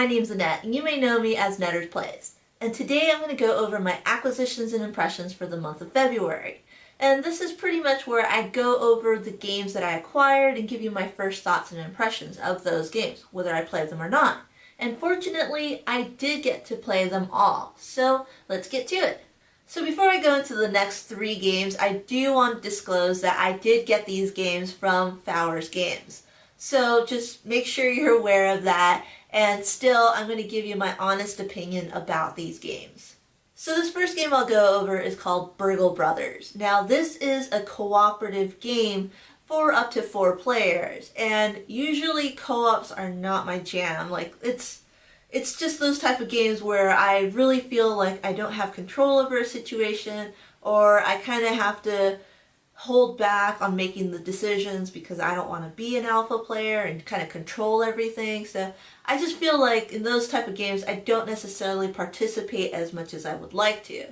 my name's Annette, and you may know me as Nettersplays. And today I'm going to go over my acquisitions and impressions for the month of February. And this is pretty much where I go over the games that I acquired and give you my first thoughts and impressions of those games, whether I played them or not. And fortunately, I did get to play them all, so let's get to it. So before I go into the next 3 games, I do want to disclose that I did get these games from Fowers Games. So just make sure you're aware of that, and still I'm going to give you my honest opinion about these games. So this first game I'll go over is called Burgle Brothers. Now this is a cooperative game for up to 4 players, and usually co-ops are not my jam. Like it's just those type of games where I really feel like I don't have control over a situation, or I kind of have to hold back on making the decisions because I don't want to be an alpha player and kind of control everything. So I just feel like in those type of games I don't necessarily participate as much as I would like to.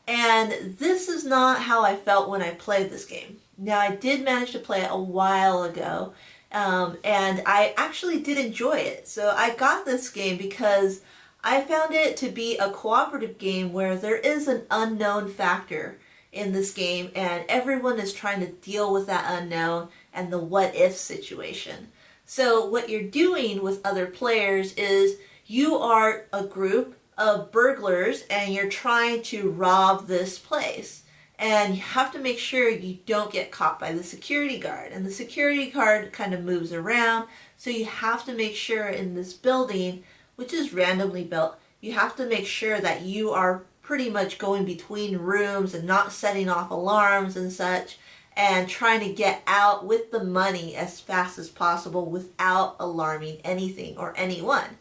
And this is not how I felt when I played this game. Now I did manage to play it a while ago, and I actually did enjoy it. So I got this game because I found it to be a cooperative game where there is an unknown factor in this game, and everyone is trying to deal with that unknown and the what if situation. So what you're doing with other players is you are a group of burglars and you're trying to rob this place, and you have to make sure you don't get caught by the security guard, and the security guard kind of moves around, so you have to make sure in this building, which is randomly built, you have to make sure that you are pretty much going between rooms and not setting off alarms and such, and trying to get out with the money as fast as possible without alarming anything or anyone.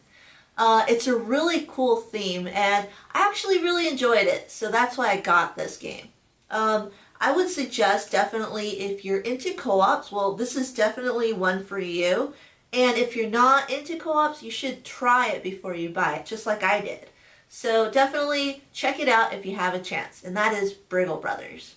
It's a really cool theme, and I actually really enjoyed it, so that's why I got this game. I would suggest definitely if you're into co-ops, well, this is definitely one for you. And if you're not into co-ops, you should try it before you buy it, just like I did. So definitely check it out if you have a chance, and that is Burgle Brothers.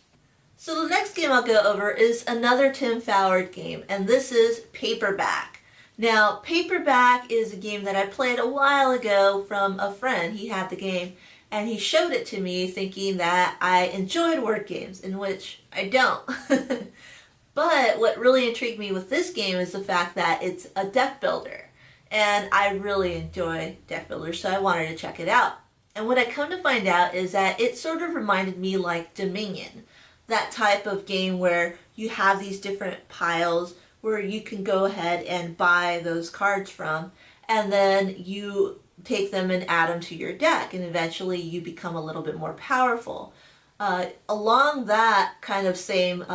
So the next game I'll go over is another Tim Fowers game, and this is Paperback. Now, Paperback is a game that I played a while ago from a friend. He had the game, and he showed it to me thinking that I enjoyed word games, in which I don't. But what really intrigued me with this game is the fact that it's a deck builder, and I really enjoy deck builders, so I wanted to check it out. And what I come to find out is that it sort of reminded me like Dominion, that type of game where you have these different piles where you can go ahead and buy those cards from, and then you take them and add them to your deck, and eventually you become a little bit more powerful. Along that kind of same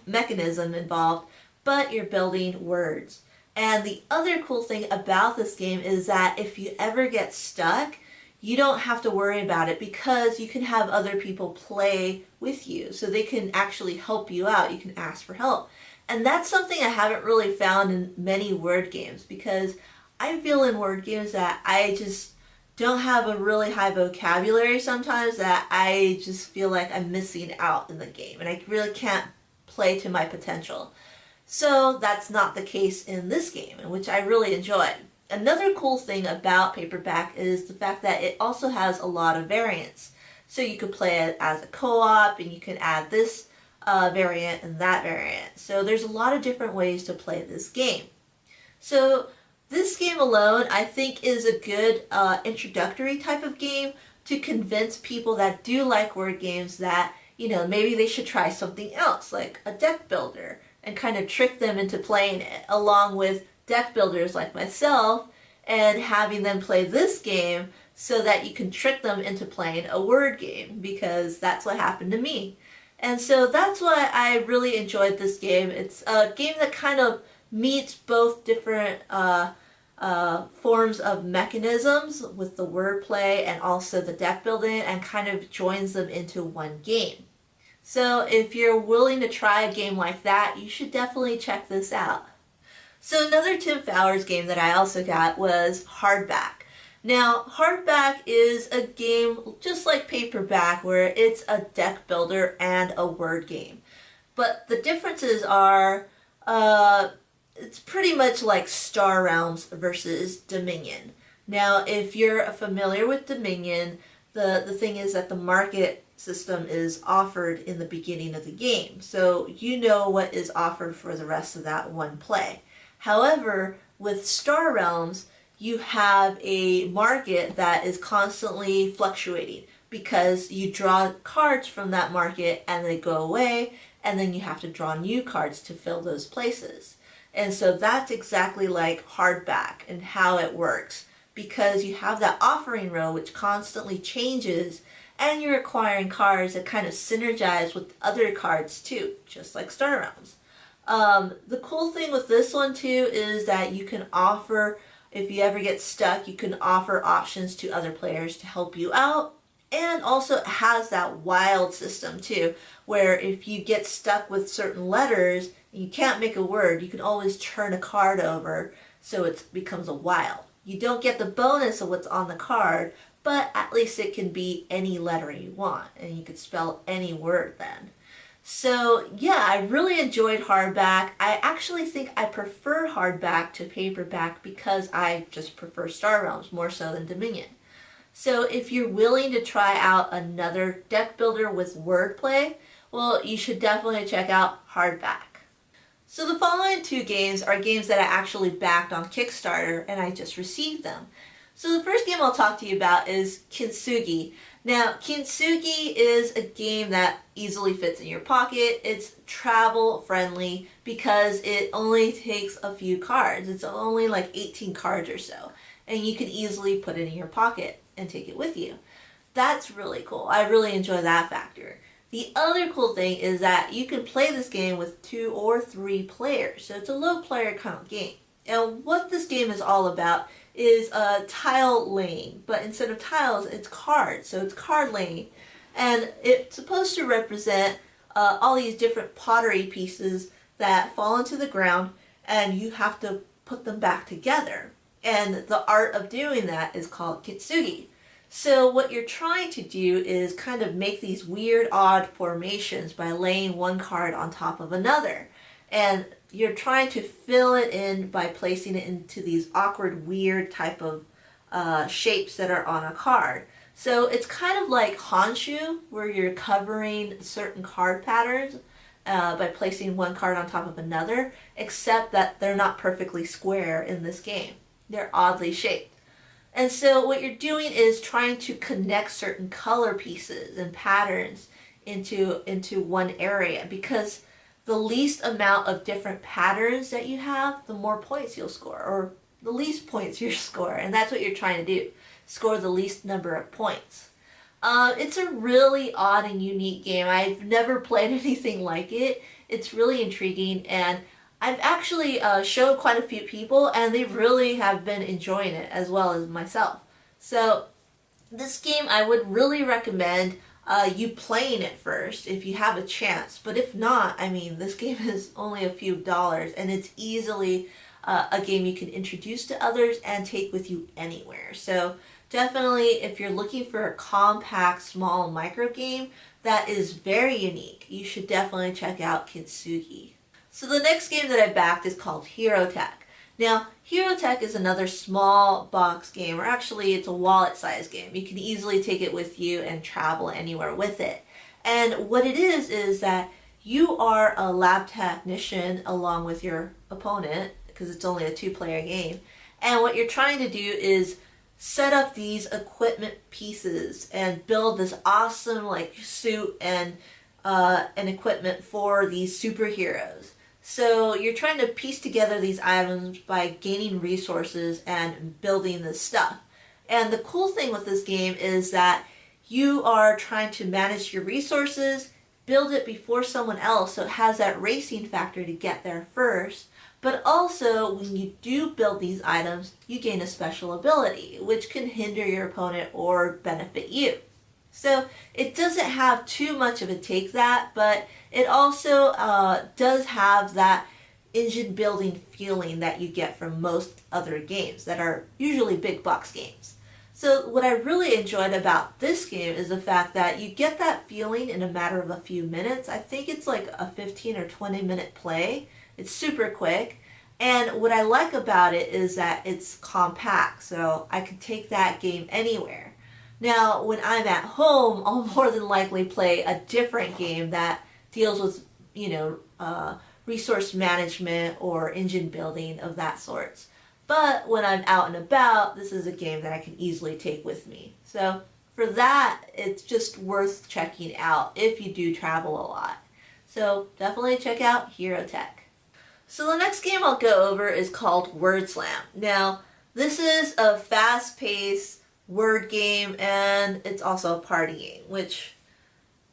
mechanism involved, but you're building words. And the other cool thing about this game is that if you ever get stuck, you don't have to worry about it because you can have other people play with you, so they can actually help you out. You can ask for help. And that's something I haven't really found in many word games, because I feel in word games that I just don't have a really high vocabulary sometimes, that I just feel like I'm missing out in the game and I really can't play to my potential. So that's not the case in this game, which I really enjoyed. Another cool thing about Paperback is the fact that it also has a lot of variants. So you could play it as a co-op, and you can add this variant and that variant. So there's a lot of different ways to play this game. So this game alone, I think, is a good introductory type of game to convince people that do like word games that, you know, maybe they should try something else, like a deck builder, and kind of trick them into playing it, along with deck builders like myself, and having them play this game so that you can trick them into playing a word game, because that's what happened to me. And so that's why I really enjoyed this game. It's a game that kind of meets both different forms of mechanisms with the wordplay and also the deck building, and kind of joins them into one game. So if you're willing to try a game like that, you should definitely check this out. So another Tim Fowers game that I also got was Hardback. Now, Hardback is a game just like Paperback, where it's a deck builder and a word game. But the differences are it's pretty much like Star Realms versus Dominion. Now, if you're familiar with Dominion, the thing is that the market system is offered in the beginning of the game. So you know what is offered for the rest of that one play. However, with Star Realms, you have a market that is constantly fluctuating because you draw cards from that market and they go away, and then you have to draw new cards to fill those places. And so that's exactly like Hardback and how it works, because you have that offering row which constantly changes, and you're acquiring cards that kind of synergize with other cards too, just like Star Realms. The cool thing with this one too is that you can offer, if you ever get stuck, you can offer options to other players to help you out. And also it has that wild system too, where if you get stuck with certain letters and you can't make a word, you can always turn a card over so it becomes a wild. You don't get the bonus of what's on the card, but at least it can be any letter you want, and you could spell any word then. So yeah, I really enjoyed Hardback. I actually think I prefer Hardback to Paperback because I just prefer Star Realms more so than Dominion. So if you're willing to try out another deck builder with wordplay, well, you should definitely check out Hardback. So the following two games are games that I actually backed on Kickstarter and I just received them. So the first game I'll talk to you about is Kintsugi. Now, Kintsugi is a game that easily fits in your pocket. It's travel friendly because it only takes a few cards. It's only like 18 cards or so, and you can easily put it in your pocket and take it with you. That's really cool. I really enjoy that factor. The other cool thing is that you can play this game with 2 or 3 players, so it's a low player count game. And what this game is all about is tile laying, but instead of tiles, it's cards, so it's card laying. And it's supposed to represent all these different pottery pieces that fall into the ground, and you have to put them back together. And the art of doing that is called Kintsugi. So what you're trying to do is kind of make these weird, odd formations by laying one card on top of another. And you're trying to fill it in by placing it into these awkward, weird type of shapes that are on a card. So it's kind of like Honshu, where you're covering certain card patterns by placing one card on top of another, except that they're not perfectly square in this game. They're oddly shaped. And so what you're doing is trying to connect certain color pieces and patterns into one area, because the least amount of different patterns that you have, the more points you'll score, or the least points you score, and that's what you're trying to do, score the least number of points. It's a really odd and unique game. I've never played anything like it. It's really intriguing, and I've actually showed quite a few people, and they really have been enjoying it as well as myself. So this game I would really recommend you playing it first if you have a chance. But if not, I mean, this game is only a few dollars, and it's easily a game you can introduce to others and take with you anywhere. So definitely, if you're looking for a compact, small micro game that is very unique, you should definitely check out Kintsugi. So the next game that I backed is called Herotec. Now, Herotec is another small box game, or actually it's a wallet-sized game. You can easily take it with you and travel anywhere with it. And what it is that you are a lab technician along with your opponent, because it's only a 2-player game. And what you're trying to do is set up these equipment pieces and build this awesome like suit and equipment for these superheroes. So you're trying to piece together these items by gaining resources and building this stuff. And the cool thing with this game is that you are trying to manage your resources, build it before someone else, so it has that racing factor to get there first. But also, when you do build these items, you gain a special ability, which can hinder your opponent or benefit you. So it doesn't have too much of a take that, but it also does have that engine building feeling that you get from most other games that are usually big box games. So what I really enjoyed about this game is the fact that you get that feeling in a matter of a few minutes. I think it's like a 15 or 20 minute play. It's super quick. And what I like about it is that it's compact, so I can take that game anywhere. Now, when I'm at home, I'll more than likely play a different game that deals with, resource management or engine building of that sort. But when I'm out and about, this is a game that I can easily take with me. So for that, it's just worth checking out if you do travel a lot. So definitely check out Herotec. So the next game I'll go over is called Word Slam. Now, this is a fast-paced word game, and it's also a party game, which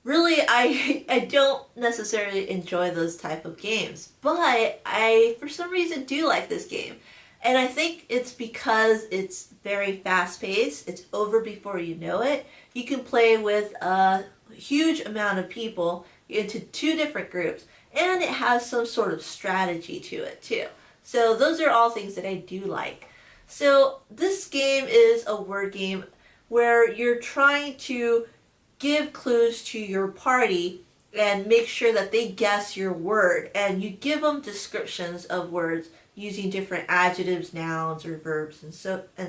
really I don't necessarily enjoy those type of games, but I for some reason do like this game. And I think it's because it's very fast-paced. It's over before you know it. You can play with a huge amount of people into two different groups, and it has some sort of strategy to it too. So those are all things that I do like. So this game is a word game where you're trying to give clues to your party and make sure that they guess your word, and you give them descriptions of words using different adjectives, nouns, or verbs and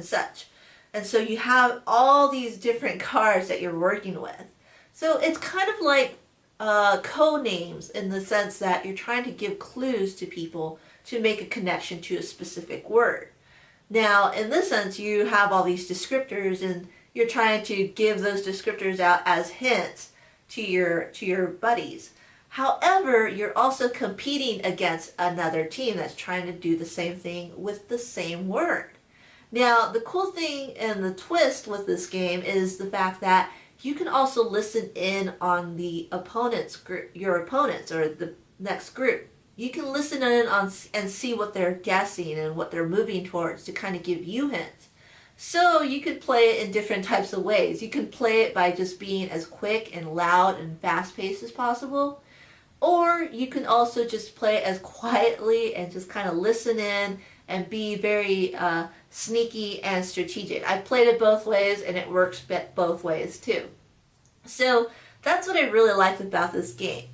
such. And so you have all these different cards that you're working with. So it's kind of like code names in the sense that you're trying to give clues to people to make a connection to a specific word. Now, in this sense, you have all these descriptors, and you're trying to give those descriptors out as hints to your buddies. However, you're also competing against another team that's trying to do the same thing with the same word. Now, the cool thing and the twist with this game is the fact that you can also listen in on the opponent's group, your opponents, or the next group. You can listen in on and see what they're guessing and what they're moving towards to kind of give you hints. So you could play it in different types of ways. You can play it by just being as quick and loud and fast-paced as possible. Or you can also just play it as quietly and just kind of listen in and be very sneaky and strategic. I played it both ways, and it works both ways too. So that's what I really liked about this game.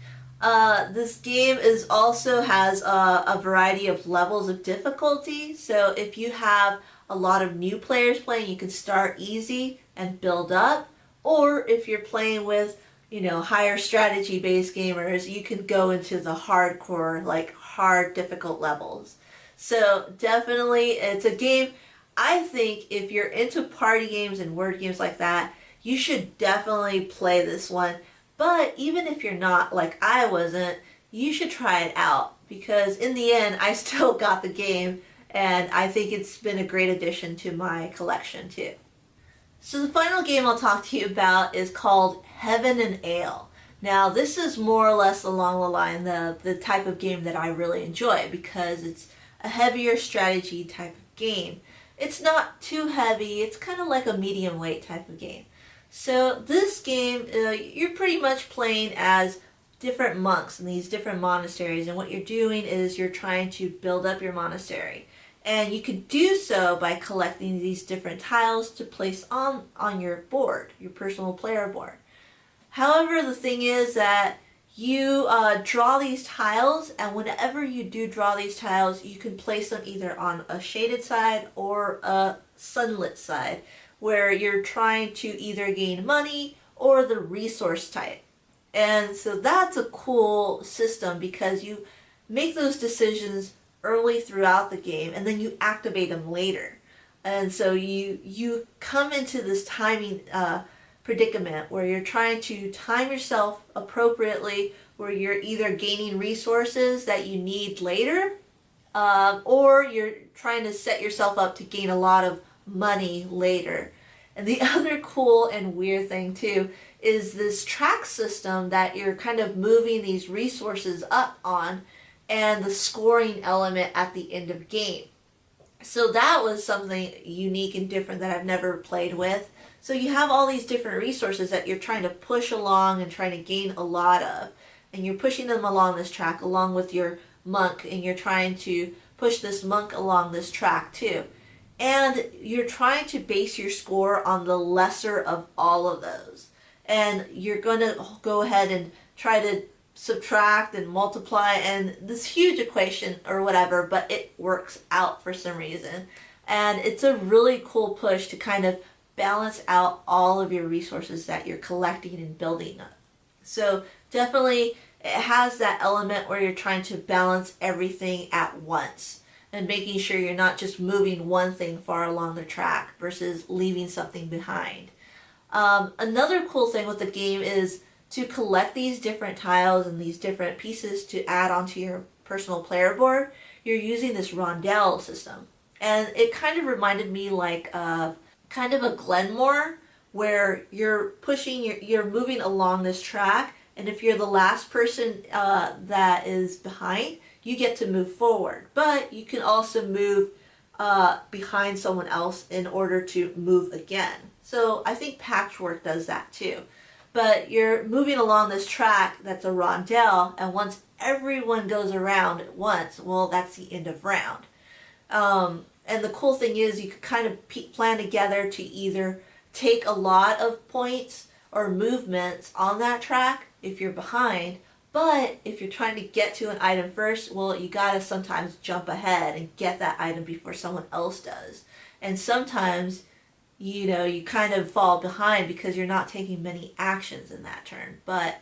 This game also has a variety of levels of difficulty. So if you have a lot of new players playing, you can start easy and build up. Or if you're playing with, higher strategy based gamers, you can go into the hardcore, like hard difficult levels. So definitely it's a game, I think if you're into party games and word games like that, you should definitely play this one. But even if you're not, like I wasn't, you should try it out, because in the end I still got the game, and I think it's been a great addition to my collection too. So the final game I'll talk to you about is called Heaven and Ale. Now this is more or less along the line the type of game that I really enjoy, because it's a heavier strategy type of game. It's not too heavy, it's kind of like a medium weight type of game. So this game, you're pretty much playing as different monks in these different monasteries, and what you're doing is you're trying to build up your monastery. And you can do so by collecting these different tiles to place on your board, your personal player board. However, the thing is that you draw these tiles, and whenever you do draw these tiles, you can place them either on a shaded side or a sunlit side, where you're trying to either gain money or the resource type. And so that's a cool system, because you make those decisions early throughout the game and then you activate them later. And so you come into this timing predicament where you're trying to time yourself appropriately, where you're either gaining resources that you need later, or you're trying to set yourself up to gain a lot of money later. And the other cool and weird thing too is this track system that you're kind of moving these resources up on, and the scoring element at the end of game. So that was something unique and different that I've never played with. So you have all these different resources that you're trying to push along and trying to gain a lot of. And you're pushing them along this track along with your monk, and you're trying to push this monk along this track too. And you're trying to base your score on the lesser of all of those. And you're going to go ahead and try to subtract and multiply and this huge equation or whatever, but it works out for some reason. And it's a really cool push to kind of balance out all of your resources that you're collecting and building up. So definitely it has that element where you're trying to balance everything at once and making sure you're not just moving one thing far along the track versus leaving something behind. Another cool thing with the game is to collect these different tiles and these different pieces to add onto your personal player board. You're using this rondelle system. And it kind of reminded me like kind of a Glenmore where you're pushing, you're moving along this track, and if you're the last person that is behind, you get to move forward. But you can also move behind someone else in order to move again. So I think Patchwork does that too. But you're moving along this track that's a rondelle, and once everyone goes around at once, well, that's the end of round. And the cool thing is you could kind of plan together to either take a lot of points or movements on that track if you're behind, but if you're trying to get to an item first, well, you gotta sometimes jump ahead and get that item before someone else does. And sometimes, you know, you kind of fall behind because you're not taking many actions in that turn. But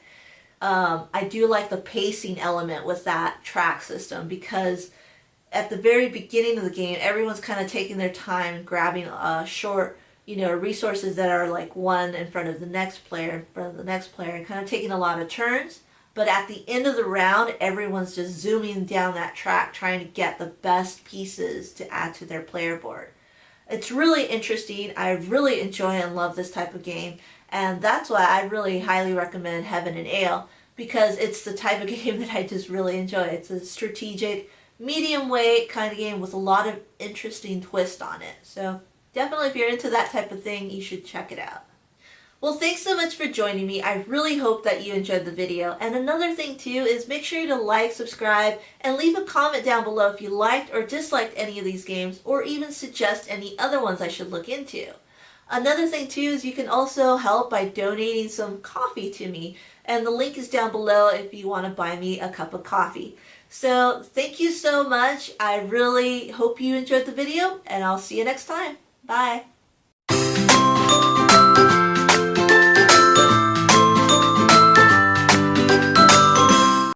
I do like the pacing element with that track system, because at the very beginning of the game, everyone's kind of taking their time grabbing short, you know, resources that are like one in front of the next player, in front of the next player, and kind of taking a lot of turns. But at the end of the round, everyone's just zooming down that track trying to get the best pieces to add to their player board. It's really interesting. I really enjoy and love this type of game, and that's why I really highly recommend Heaven and Ale, because it's the type of game that I just really enjoy. It's a strategic, medium weight kind of game with a lot of interesting twists on it. So definitely if you're into that type of thing, you should check it out. Well, thanks so much for joining me. I really hope that you enjoyed the video. And another thing too is make sure to like, subscribe, and leave a comment down below if you liked or disliked any of these games, or even suggest any other ones I should look into. Another thing too is you can also help by donating some coffee to me. And the link is down below if you want to buy me a cup of coffee. So thank you so much. I really hope you enjoyed the video, and I'll see you next time. Bye.